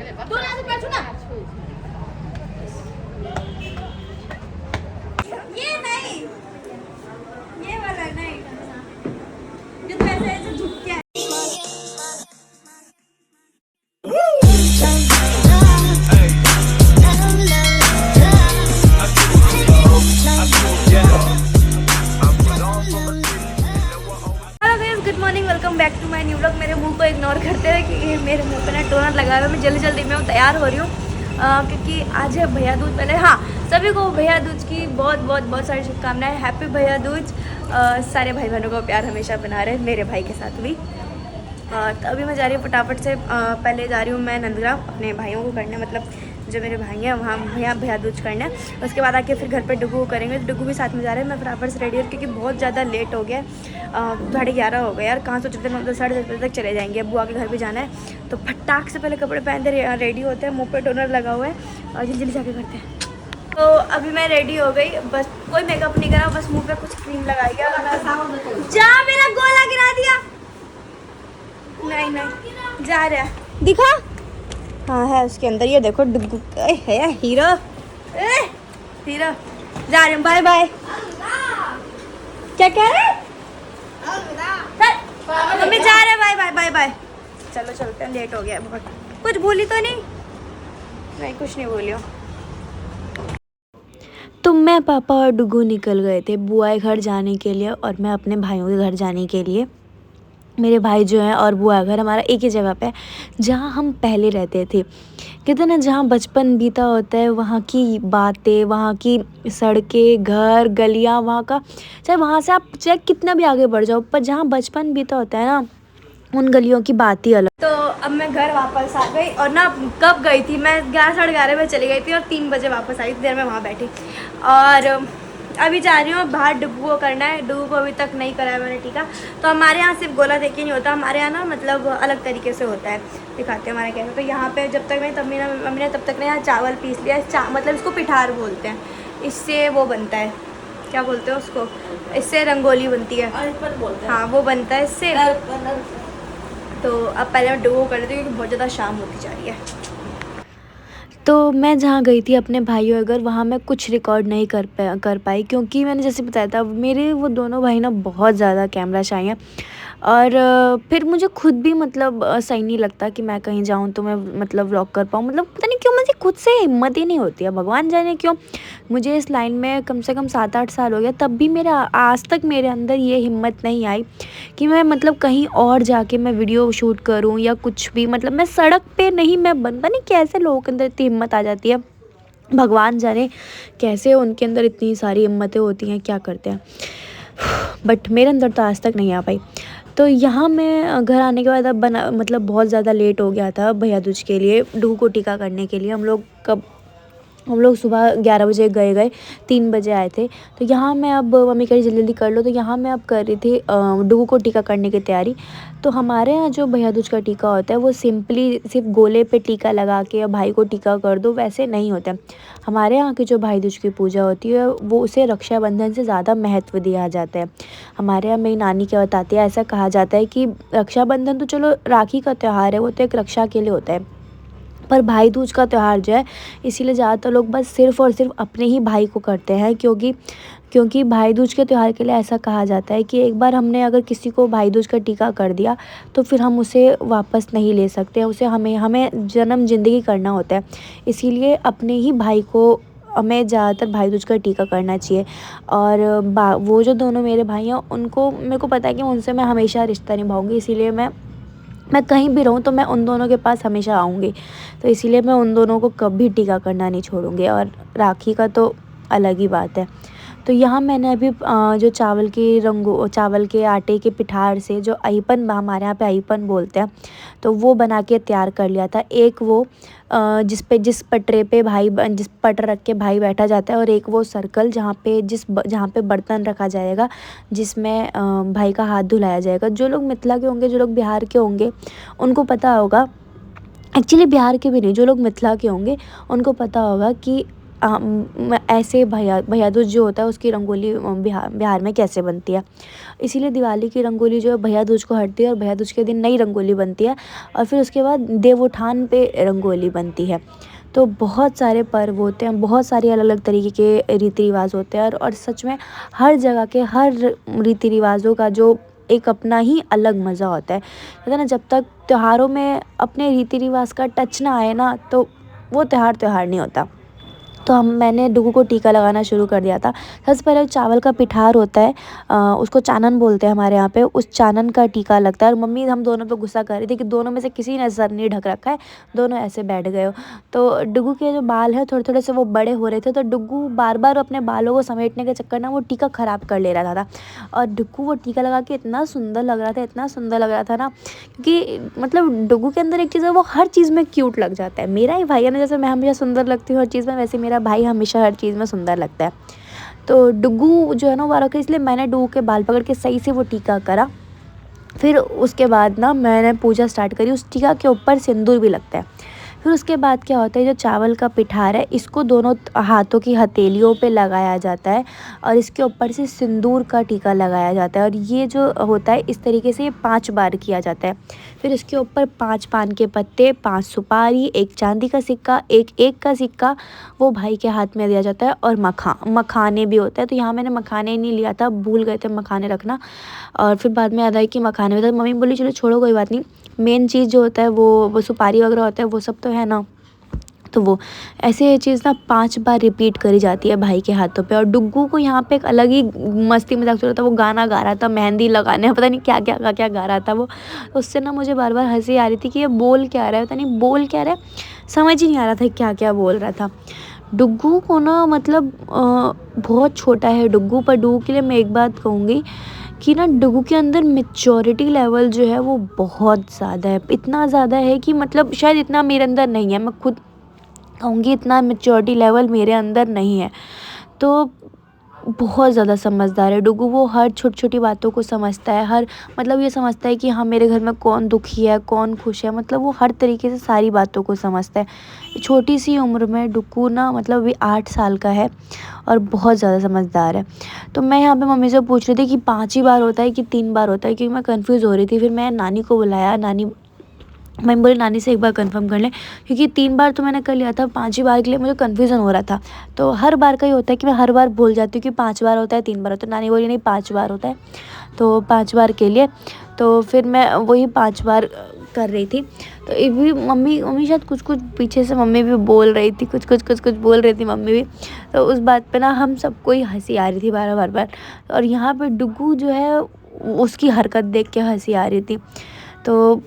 ये नहीं, ये वाला नहीं, जो तो ऐसे झुक के welcome back to my new vlog. मेरे मुंह को इग्नोर करते हैं कि मेरे मुंह पे ना टोनर लगा हुआ है। मैं जल्दी जल्दी में तैयार हो रही हूँ क्योंकि आज है भैया दूज। पहले हाँ, सभी को भैया दूज की बहुत बहुत बहुत सारी शुभकामनाएं। हैप्पी भैया दूज। सारे भाई बहनों को प्यार हमेशा बना रहे, मेरे भाई के साथ भी। तो अभी मैं जा रही हूँ फटाफट से। पहले जा रही हूँ मैं नंदग्राम अपने भाइयों को करने, मतलब जो मेरे भाई हैं वहाँ भैया दूज करने। उसके बाद आके फिर घर पे डुगू करेंगे। डुगू भी साथ में जा रहे हैं। मैं फटाफट से रेडी हूँ क्योंकि बहुत ज़्यादा लेट हो गया। 11:30 हो गए यार। कहाँ सोच रहे थे 9 साढ़े 10 बजे तक चले जाएंगे। बुआ के घर भी जाना है तो फटाक से पहले कपड़े पहनते रेडी होते हैं। मुँह पे टोनर लगा हुआ है और जल्दी जल्दी जाके करते हैं। तो अभी मैं रेडी हो गई, बस कोई मेकअप नहीं करा, बस मुँह पे कुछ क्रीम लगाई गया। जा, मेरा गोला गिरा दिया। नहीं नहीं जा रहा है, दिखा। हाँ है उसके अंदर, ये देखो डुगू है हीरो। हीरो जा रहे हैं। Bye bye. क्या कह रहे? मम्मी जा रहे हैं। Bye bye bye bye. चलो चलते हैं, लेट हो गया बहुत। कुछ भूली तो नहीं? नहीं कुछ नहीं भूली हो। तो मैं पापा और डुगू निकल गए थे बुआ के घर जाने के लिए और मैं अपने भाइयों के घर जाने के लिए। मेरे भाई जो हैं और बुआ घर हमारा एक ही जगह पे है जहाँ हम पहले रहते थे। कहते ना, जहाँ बचपन बीता होता है वहाँ की बातें, वहाँ की सड़कें, घर, गलियाँ, वहाँ का चाहे वहाँ से आप चाहे कितना भी आगे बढ़ जाओ, पर जहाँ बचपन बीता होता है ना, उन गलियों की बात ही अलग। तो अब मैं घर वापस आ गई और ना कब गई थी मैं? 11 साढ़े 11 बजे चली गई थी और 3 बजे वापस आई थी। देर में वहाँ बैठी और अभी जा रही हूँ बाहर। डुगू को करना है। डुगू को अभी तक नहीं कराया मैंने टीका। तो हमारे यहाँ सिर्फ गोला देख के नहीं होता, हमारे यहाँ ना मतलब अलग तरीके से होता है। दिखाते हैं हमारे कैसे। तो यहाँ पे जब तक मम्मी ने तब तक ना यहाँ चावल पीस लिया। मतलब इसको पिठार बोलते हैं। इससे वो बनता है, क्या बोलते हैं उसको, इससे रंगोली बनती है। हाँ वो बनता है इससे। तो अब पहले मैं डुगू कर लेती हूँ क्योंकि बहुत ज़्यादा शाम होती जा रही है। तो मैं जहाँ गई थी अपने भाइयों अगर, वहाँ मैं कुछ रिकॉर्ड नहीं कर पाई क्योंकि मैंने जैसे बताया था, मेरे वो दोनों भाई ना बहुत ज़्यादा कैमरा शाई हैं। और फिर मुझे खुद भी मतलब सही नहीं लगता कि मैं कहीं जाऊँ तो मैं मतलब व्लॉग कर पाऊँ। मतलब पता नहीं क्यों मुझे खुद से हिम्मत ही नहीं होती है, भगवान जाने क्यों। मुझे इस लाइन में कम से कम 7-8 साल हो गया, तब भी मेरा आज तक मेरे अंदर ये हिम्मत नहीं आई कि मैं मतलब कहीं और जाके मैं वीडियो शूट करूँ या कुछ भी। मतलब मैं सड़क पे नहीं, मैं बनता नहीं कैसे लोगों के अंदर इतनी हिम्मत आ जाती है। भगवान जाने कैसे उनके अंदर इतनी सारी हिम्मतें होती हैं, क्या करते हैं, बट मेरे अंदर तो आज तक नहीं आ पाई। तो यहाँ मैं घर आने के बाद अब मतलब बहुत ज़्यादा लेट हो गया था भैया दूज के लिए, डुगू को टीका करने के लिए। हम लोग सुबह 11 बजे गए 3 बजे आए थे। तो यहाँ मैं अब मम्मी कह रही जल्दी जल्दी कर लो, तो यहाँ मैं अब कर रही थी डुगू को टीका करने की तैयारी। तो हमारे यहाँ जो भैया दूज का टीका होता है वो सिंपली सिर्फ गोले पे टीका लगा के या भाई को टीका कर दो, वैसे नहीं होता। हमारे यहाँ की जो भाई दूज की पूजा होती है वो उसे रक्षाबंधन से ज़्यादा महत्व दिया जाता है। हमारे यहाँ मेरी नानी क्या बताती है, ऐसा कहा जाता है कि रक्षाबंधन तो चलो राखी का त्यौहार है, वो तो एक रक्षा के लिए होता है, पर भाई दूज का त्यौहार जो है इसीलिए ज़्यादातर लोग बस सिर्फ़ और सिर्फ अपने ही भाई को करते हैं। क्योंकि भाई दूज के त्यौहार के लिए ऐसा कहा जाता है कि एक बार हमने अगर किसी को भाई दूज का टीका कर दिया तो फिर हम उसे वापस नहीं ले सकते, उसे हमें जन्म ज़िंदगी करना होता है। इसीलिए अपने ही भाई को हमें ज़्यादातर भाई दूज का टीका करना चाहिए। और वो जो दोनों मेरे भाई हैं उनको मेरे को पता है कि उनसे मैं हमेशा रिश्ता निभाऊंगी, इसीलिए मैं कहीं भी रहूँ तो मैं उन दोनों के पास हमेशा आऊँगी। तो इसीलिए मैं उन दोनों को कभी टीका करना नहीं छोड़ूंगी। और राखी का तो अलग ही बात है। तो यहाँ मैंने अभी जो चावल के आटे के पिठार से जो अहिपन, हमारे यहाँ पे अहिपन बोलते हैं, तो वो बना के तैयार कर लिया था। एक वो जिस पटरे पे जिस पटर रख के भाई बैठा जाता है, और एक वो सर्कल जहाँ पे बर्तन रखा जाएगा जिसमें भाई का हाथ धुलाया जाएगा। जो लोग मिथिला के होंगे, जो लोग बिहार के होंगे उनको पता होगा, एक्चुअली बिहार के भी नहीं, जो लोग मिथिला के होंगे उनको पता होगा कि ऐसे भैया दूज जो होता है उसकी रंगोली बिहार में कैसे बनती है। इसीलिए दिवाली की रंगोली जो है भैया दूज को हटती है और भैया दूज के दिन नई रंगोली बनती है और फिर उसके बाद देवोत्थान पे रंगोली बनती है। तो बहुत सारे पर्व होते हैं, बहुत सारी अलग अलग तरीके के रीति रिवाज होते हैं और सच में हर जगह के हर रीति रिवाजों का जो एक अपना ही अलग मज़ा होता है। कहते हैं ना, जब तक त्योहारों में अपने रीति रिवाज का टच ना आए ना तो वो त्योहार नहीं होता। तो मैंने डुगू को टीका लगाना शुरू कर दिया था। सबसे पहले चावल का पिठार होता है, उसको चानन बोलते हैं हमारे यहाँ पे, उस चानन का टीका लगता है। और मम्मी हम दोनों पे गुस्सा कर रही थी कि दोनों में से किसी ने सर नहीं ढक रखा है, दोनों ऐसे बैठ गए हो। तो डुगू के जो बाल हैं थोड़े थोड़े से वो बड़े हो रहे थे, तो डुगू बार बार अपने बालों को समेटने के चक्कर ना वो टीका ख़राब कर ले रहा था। और डुगू वो टीका लगा के इतना सुंदर लग रहा था, इतना सुंदर लग रहा था ना, क्योंकि मतलब डुगू के अंदर एक चीज़ है, वो हर चीज़ में क्यूट लग जाता है। मेरा ही भाई है ना, जैसे मैं हमेशा सुंदर लगती हूँ हर चीज़ में, वैसे मेरा भाई हमेशा हर चीज़ में सुंदर लगता है। तो डुगू जो है ना वो आ रखा, इसलिए मैंने डुगू के बाल पकड़ के सही से वो टीका करा। फिर उसके बाद ना मैंने पूजा स्टार्ट करी। उस टीका के ऊपर सिंदूर भी लगता है। फिर उसके बाद क्या होता है, जो चावल का पिठार है इसको दोनों हाथों की हथेलियों पे लगाया जाता है और इसके ऊपर से सिंदूर का टीका लगाया जाता है। और ये जो होता है इस तरीके से ये 5 बार किया जाता है। फिर इसके ऊपर 5 पान के पत्ते, 5 सुपारी, 1 चांदी का सिक्का, 1 का सिक्का वो भाई के हाथ में दिया जाता है। और मखाने भी होता है। तो यहाँ मैंने मखाने नहीं लिया था, भूल गए थे मखाने रखना, और फिर बाद में याद आया कि मखाने में, तो मम्मी बोली चलो छोड़ो कोई बात नहीं, मेन चीज़ जो होता है वो सुपारी वगैरह होता है, वो सब तो है ना। तो वो ऐसे चीज़ ना 5 बार रिपीट करी जाती है भाई के हाथों पे। और डुग्गू को यहाँ पे एक अलग ही मस्ती मजाक चल रहा था, वो गाना गा रहा था, मेहंदी लगाने, पता नहीं क्या क्या गा रहा था वो। उससे ना मुझे बार बार हंसी आ रही थी कि ये बोल क्या रहा है, पता नहीं बोल क्या रहा है, समझ ही नहीं आ रहा था क्या क्या बोल रहा था। डुग्गू को ना मतलब बहुत छोटा है डुग्गू, पर डुग्गू के लिए मैं एक बात कहूँगी कि ना डुग्गू के अंदर मैच्योरिटी लेवल जो है वो बहुत ज़्यादा है। इतना ज़्यादा है कि मतलब शायद इतना मेरे अंदर नहीं है, मैं खुद कहूँगी इतना मैच्योरिटी लेवल मेरे अंदर नहीं है। तो बहुत ज़्यादा समझदार है डुग्गू, वो हर छोटी छोटी बातों को समझता है, हर मतलब ये समझता है कि हाँ मेरे घर में कौन दुखी है कौन खुश है, मतलब वो हर तरीके से सारी बातों को समझता है। छोटी सी उम्र में डुग्गू ना मतलब अभी 8 साल का है और बहुत ज़्यादा समझदार है। तो मैं यहाँ पे मम्मी से पूछ रही थी कि 5 ही बार होता है कि 3 बार होता है, क्योंकि मैं कंफ्यूज हो रही थी। फिर मैं नानी को बुलाया, मैं बोली नानी से एक बार कंफर्म कर लें, क्योंकि 3 बार तो मैंने कर लिया था, 5वीं बार के लिए मुझे कन्फ्यूज़न हो रहा था। तो हर बार का ही होता है कि मैं हर बार भूल जाती हूँ कि 5 बार होता है 3 बार होता है। नानी बोली नहीं 5 बार होता है, तो 5 बार के लिए तो फिर मैं वही 5 बार कर रही थी। तो ये भी मम्मी शायद कुछ पीछे से मम्मी भी बोल रही थी, कुछ बोल रही थी मम्मी भी। तो उस बात पे ना हम सबको ही हंसी आ रही थी बार। और यहाँ पे डुग्गू जो है उसकी हरकत देख के हंसी आ रही थी। तो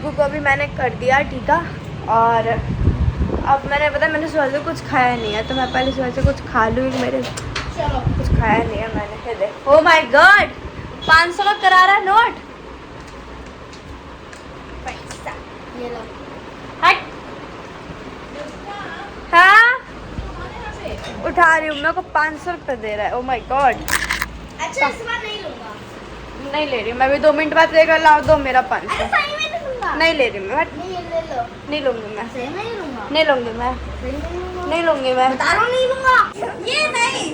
को अभी मैंने कर दिया टीका और अब मैंने सुबह से कुछ खाया नहीं है, तो मैं पहले सुबह से कुछ खा लूँ। मेरे कुछ खाया नहीं है मैंने। ओह माय गॉड, 500 का करारा नोट। पैसा ये लो। हट। हाँ उठा रही हूँ, मेरे को 500 रुपये दे रहा है। Oh my God. अच्छा इस बार नहीं लूंगा। नहीं ले रही हूँ मैं भी, 2 मिनट बाद लेकर लाओ, दो मेरा 500। अरे सही में नहीं लूंगा। नहीं ले रही मैं, हट। नहीं ले लो। नहीं लूंगी मैं, सही में नहीं लूंगा। नहीं लूंगी मैं, सही में नहीं लूंगा। नहीं लूंगी मैं। बता रहा हूं नहीं लूंगा। ये नहीं,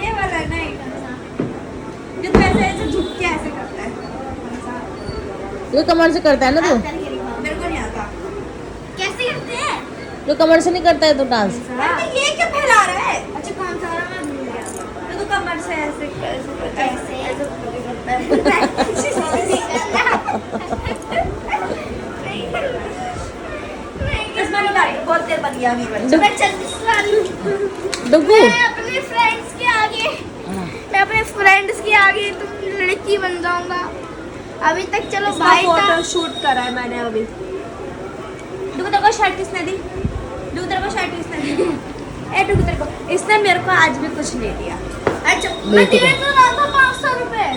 ये वाला नहीं, जो तो ऐसे झुक के ऐसे करता है। जो कमर से करता है ना तू, मेरे को नहीं आता। कैसे करते हैं? जो कमर से नहीं करता है तो डांस। अरे ये क्या फैला रहा है? अच्छा कौन सा वाला मैं भूल गया। तो कमर से ऐसे ऐसे ऐसे? ऐसे करता है। इसमें लगा बहुत देर बन गया अभी बच्चा। मैं जल्दी से आ रही हूँ। डुगू मैं अपने फ्रेंड्स के आगे, मैं अपने फ्रेंड्स के आगे तुम लड़की बन जाऊंगा। अभी तक चलो भाई फोटो था। शूट करा है मैंने अभी। डुगू तेरे को शर्ट किसने दी? डुगू तेरे को शर्ट किसने दी? ए डुगू तेरे को, इसने मेरे को आज भी कुछ नहीं दिया। अच्छा मैं दे तो रहा था 500 रुपए।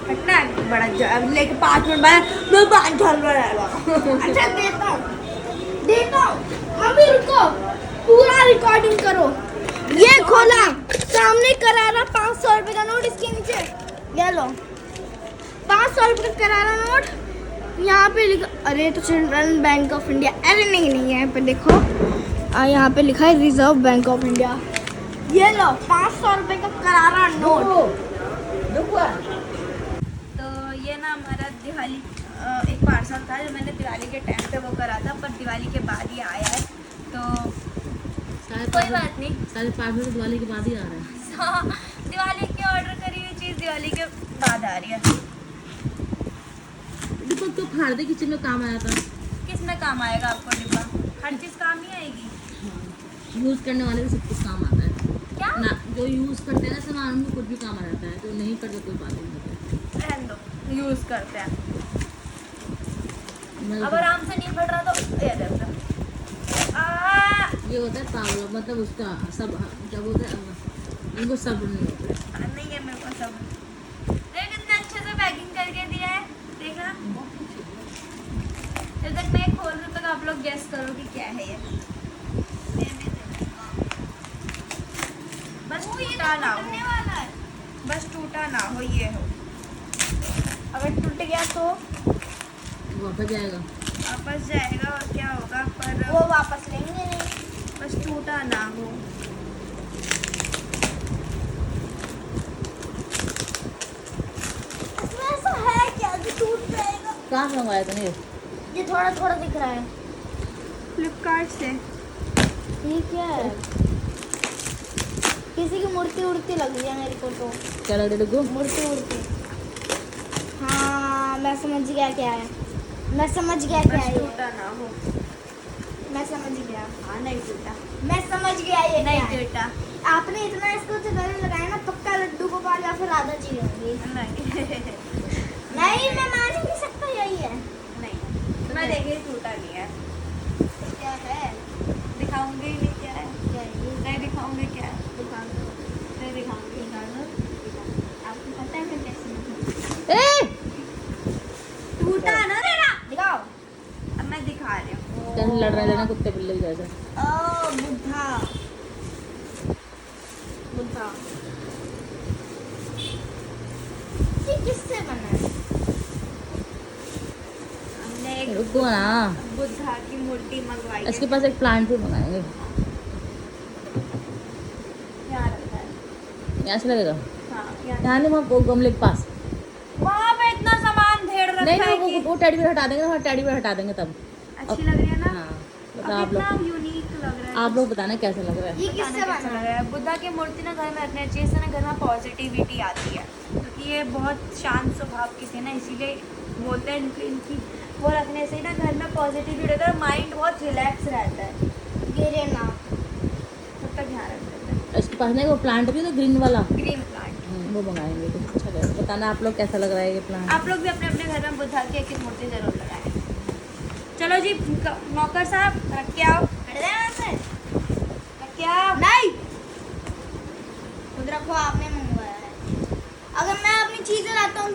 हटना बड़ा लेके 5 मिनट बाद मैं 500 रुपये। अच्छा देता हूँ। हम भी रुको, पूरा रिकॉर्डिंग करो। ये खोला, सामने करारा 500 रुपए का नोट, इसके नीचे ये लो 500 रुपए का करारा नोट। यहाँ पे लिखा, अरे तो सेंट्रल बैंक ऑफ इंडिया, अरे नहीं यहाँ पे देखो, यहाँ पे लिखा है रिजर्व बैंक ऑफ इंडिया। ये लो 500 रुपए का करारा नोट। तो ये ना हमारा दिवाली एक पार्सल था जो मैंने दिवाली के टाइम पे वो करा था, पर दिवाली के बाद ही आया है, तो कोई बात नहीं। 5:30 दिवाली के बाद ही आ रहा है। दिवाली की ऑर्डर करी हुई चीज़ दिवाली के बाद आ रही है। डिब्बा तो फाड़ दे, किचन में काम आया था। किस में काम आएगा आपको डिब्बा? हर चीज़ काम ही आएगी। यूज करने वाले को सब कुछ काम आता है क्या? ना, जो यूज करते हैं ना सामान उनको कुछ भी काम आ जाता है, जो नहीं करते कोई बात नहीं होती। रहने दो, यूज़ करते हैं। मैं अब आराम से नहीं फट रहा तो ये देखो। ये होता है तावला, मतलब उसका सब जब होता है इनको सब नहीं होता है। नहीं है मेरे को सब। देख कितना अच्छे से पैकिंग करके दिया है, देखा? जब तक मैं खोल दूँ तक आप लोग गेस करो कि क्या है ये। बस टूटा ना हो, बस टूटा ना हो, ये हो। अगर टूट गया तो वापस जाएगा। वापस जाएगा और क्या होगा, पर वो वापस लेंगे नहीं। बस टूटा ना हो। इसमें ऐसा है क्या जो टूट जाएगा? कहाँ से मंगवाया तूने ये? ये थोड़ा थोड़ा दिख रहा है। फ्लिपकार्ट से। ये क्या है? किसी की मूर्ति उड़ती लग रही है मेरे को तो। क्या लग रहा है डुगू? मूर्ति उड़ती। हाँ मैं समझ गया क्या है। मैं समझ गया क्या बस है ये। टूटा ना हो। मैं समझ गया। हाँ नहीं टूटा, मैं समझ गया ये नहीं क्या है। टूटा, आपने इतना इसको जो गले लगाया ना, पक्का लड्डू गोपाल या फिर राधा जी होंगी। नहीं। नहीं मैं मान ही नहीं सकता यही है। नहीं मैं देखे टूटा नहीं है। क्या है? दिखाऊंगी ही नहीं क्या है। क्या है ये? नहीं दिखाऊंगी क्या है। दुकान तो नहीं दिखाऊंगी। आपको पता है मैं कैसे दिखाऊं? ए! टूटा ना तेरा। दिखाओ। अब मैं दिखा रही हूँ। कैसे लड़ रहा है ना कुत्ते बिल्ली की जैसे। ओ बुद्धा। बुद्धा। ये किससे बना है? हमने एक रुको ना, बुद्धा की मूर्ति मंगवाई है। इसके पास एक प्लांट भी मंगाएंगे। यहाँ रखा है। यहाँ से लगेगा? हाँ यहाँ। यहाँ नहीं, वहाँ गमले के पास। वहाँ पे इतना सामान ढेर रखा नहीं है नहीं, कि वो टेडी बेयर हटा देंगे ना, वहाँ टेडी बेयर हटा देंगे तब। अच्छी लग रही है ना। हाँ और बताओ आप कितना लोग, यूनिक लग रहा है। आप लोग बताना कैसा लग रहा है। ये किससे बताना कैसा बना लग है? रहा है। बुद्धा की मूर्ति ना घर में रखने चाहिए, इससे ना घर में पॉजिटिविटी आती है, क्योंकि ये बहुत शांत स्वभाव की थे ना, इसीलिए बोलते हैं इनकी वो रखने से ना घर में पॉजिटिविटी रहता है और माइंड बहुत रिलैक्स रहता है। गिरे ना। तब तक ध्यान रख देते हैं। इसके पास नहीं वो प्लांट भी तो ग्रीन वाला ग्रीन प्लांट। वो मंगाएंगे कुछ अच्छा लगेगा। बताना आप लोग कैसा लग रहा है ये प्लांट। आप लोग भी अपने अपने घर में बुझा के एक मूर्ति जरूर लगाएं। चलो जी नौकर साहब रख के आओ, हट जाए वहाँ से, रख के आओ। नहीं, खुद रखो, आपने मंगवाया है। अगर मैं अपनी चीजें लाता हूँ